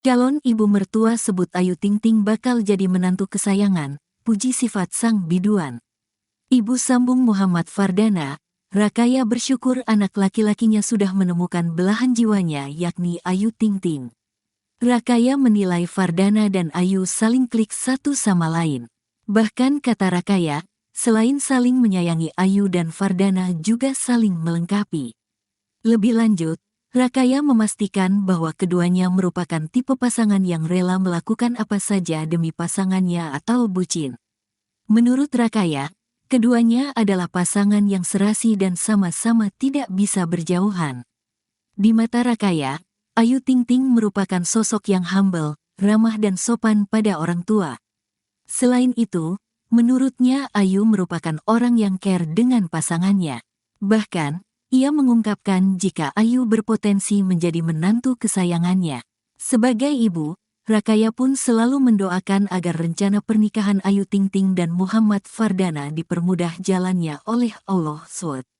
Calon ibu mertua sebut Ayu Ting Ting bakal jadi menantu kesayangan, puji sifat sang biduan. Ibu sambung Muhammad Fardana, Rakaya bersyukur anak laki-lakinya sudah menemukan belahan jiwanya yakni Ayu Ting Ting. Rakaya menilai Fardana dan Ayu saling klik satu sama lain. Bahkan kata Rakaya, selain saling menyayangi Ayu dan Fardana juga saling melengkapi. Lebih lanjut, Rakaya memastikan bahwa keduanya merupakan tipe pasangan yang rela melakukan apa saja demi pasangannya atau bucin. Menurut Rakaya, keduanya adalah pasangan yang serasi dan sama-sama tidak bisa berjauhan. Di mata Rakaya, Ayu Ting Ting merupakan sosok yang humble, ramah dan sopan pada orang tua. Selain itu, menurutnya Ayu merupakan orang yang care dengan pasangannya. Bahkan, ia mengungkapkan jika Ayu berpotensi menjadi menantu kesayangannya. Sebagai ibu, Rakaya pun selalu mendoakan agar rencana pernikahan Ayu Ting Ting dan Muhammad Fardana dipermudah jalannya oleh Allah SWT.